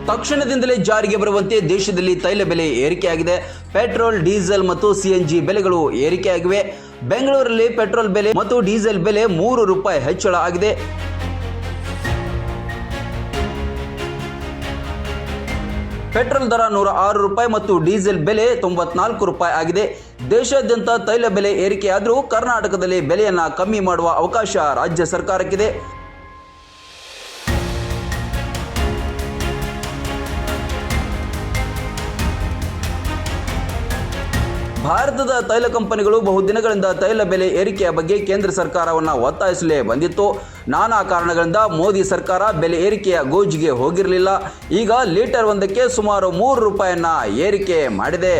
ತಕ್ಷಣದಿಂದಲೇ ಜಾರಿಗೆ ಬರುವಂತೆ ದೇಶದಲ್ಲಿ ತೈಲ ಬೆಲೆ ಏರಿಕೆಯಾಗಿದೆ. ಪೆಟ್ರೋಲ್, ಡೀಸೆಲ್ ಮತ್ತು ಸಿಎನ್ಜಿ ಬೆಲೆಗಳು ಏರಿಕೆಯಾಗಿವೆ. ಬೆಂಗಳೂರಲ್ಲಿ ಪೆಟ್ರೋಲ್ ಬೆಲೆ ಮತ್ತು ಡೀಸೆಲ್ ಬೆಲೆ ₹3 ಹೆಚ್ಚಳ ಆಗಿದೆ. ಪೆಟ್ರೋಲ್ ದರ ₹106 ಮತ್ತು ಡೀಸೆಲ್ ಬೆಲೆ ₹94 ಆಗಿದೆ. ದೇಶಾದ್ಯಂತ ತೈಲ ಬೆಲೆ ಏರಿಕೆಯಾದರೂ ಕರ್ನಾಟಕದಲ್ಲಿ ಬೆಲೆಯನ್ನು ಕಮ್ಮಿ ಮಾಡುವ ಅವಕಾಶ ರಾಜ್ಯ ಸರ್ಕಾರಕ್ಕಿದೆ. ಭಾರತದ ತೈಲ ಕಂಪನಿಗಳು ಬಹುದಿನಗಳಿಂದ ತೈಲ ಬೆಲೆ ಏರಿಕೆಯ ಬಗ್ಗೆ ಕೇಂದ್ರ ಸರ್ಕಾರವನ್ನು ಒತ್ತಾಯಿಸಲೇ ಬಂದಿತ್ತು. ನಾನಾ ಕಾರಣಗಳಿಂದ ಮೋದಿ ಸರ್ಕಾರ ಬೆಲೆ ಏರಿಕೆಯ ಗೋಜಿಗೆ ಹೋಗಿರಲಿಲ್ಲ. ಈಗ ಲೀಟರ್ ಒಂದಕ್ಕೆ ಸುಮಾರು ₹3 ಏರಿಕೆ ಮಾಡಿದೆ.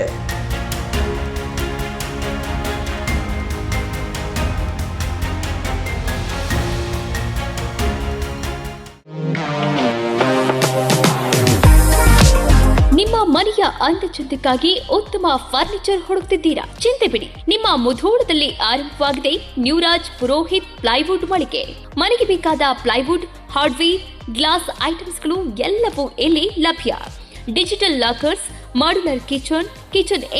ನಿಮ್ಮ ಮನೆಯ ಅಂದಚಂದಕ್ಕಾಗಿ ಉತ್ತಮ ಫರ್ನಿಚರ್ ಹುಡುಕ್ತಿದ್ದೀರಾ? ಚಿಂತೆ ಬಿಡಿ, ನಿಮ್ಮ ಮುಧೋಳದಲ್ಲಿ ಆರಂಭವಾಗಿದೆ ನ್ಯೂರಾಜ್ ಪುರೋಹಿತ್ ಪ್ಲೈವುಡ್ ಮಳಿಗೆ. ಮನೆಗೆ ಬೇಕಾದ ಪ್ಲೈವುಡ್, ಹಾರ್ಡ್ವೇರ್, ಗ್ಲಾಸ್ ಐಟಮ್ಸ್ಗಳು ಎಲ್ಲವೂ ಇಲ್ಲಿ ಲಭ್ಯ. ಡಿಜಿಟಲ್ ಲಾಕರ್ಸ್, ಮಾಡ್ಯುಲರ್ ಕಿಚನ್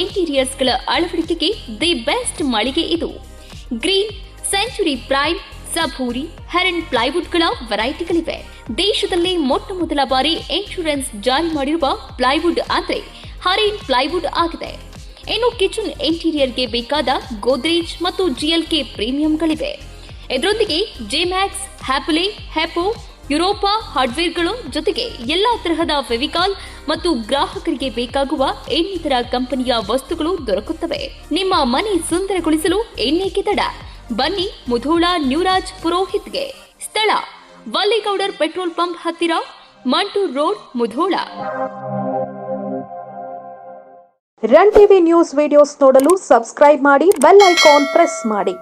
ಇಂಟೀರಿಯರ್ಸ್ಗಳ ಅಳವಡಿಕೆಗೆ ದಿ ಬೆಸ್ಟ್ ಮಳಿಗೆ ಇದು. ಗ್ರೀನ್, ಸೆಂಚುರಿ ಪ್ರೈಮ್, ಸಭೂರಿ, ಹೆರನ್ ಪ್ಲೈವುಡ್ಗಳ ವೆರೈಟಿಗಳಿವೆ. ದೇಶದಲ್ಲಿ ಮೊಟ್ಟ ಮೊದಲ ಬಾರಿ ಇನ್ಶೂರೆನ್ಸ್ ಜಾರಿ ಮಾಡಿರುವ ಪ್ಲೈವುಡ್ ಅಂದ್ರೆ ಹರೇನ್ ಪ್ಲೈವುಡ್ ಆಗಿದೆ. ಇನ್ನು ಕಿಚನ್ ಇಂಟೀರಿಯರ್ಗೆ ಬೇಕಾದ ಗೋದ್ರೇಜ್ ಮತ್ತು GLK ಪ್ರೀಮಿಯಂಗಳಿವೆ. ಇದರೊಂದಿಗೆ ಜೆಮ್ಯಾಕ್ಸ್, ಹ್ಯಾಪಲೆ, ಹೆಪೋ, ಯುರೋಪಾ ಹಾರ್ಡ್ವೇರ್ಗಳು ಜೊತೆಗೆ ಎಲ್ಲಾ ತರಹದ ಫೆವಿಕಾಲ್ ಮತ್ತು ಗ್ರಾಹಕರಿಗೆ ಬೇಕಾಗುವ ಇನ್ನಿತರ ಕಂಪನಿಯ ವಸ್ತುಗಳು ದೊರಕುತ್ತವೆ. ನಿಮ್ಮ ಮನೆ ಸುಂದರಗೊಳಿಸಲು ಇನ್ನೇಕೆ ತಡ? ಬನ್ನಿ ಮುಧೋಳ ನ್ಯೂರಾಜ್ ಪುರೋಹಿತ್ಗೆ. ಸ್ಥಳ ವಲ್ಲಿಗೌಡರ್ ಪೆಟ್ರೋಲ್ ಪಂಪ್ ಹತ್ತಿರ, Mantur road, Mudhol. Run TV news videos ನೋಡಲು ಸಬ್ಸ್ಕ್ರೈಬ್ ಮಾಡಿ, ಬೆಲ್ ಐಕಾನ್ ಪ್ರೆಸ್ ಮಾಡಿ.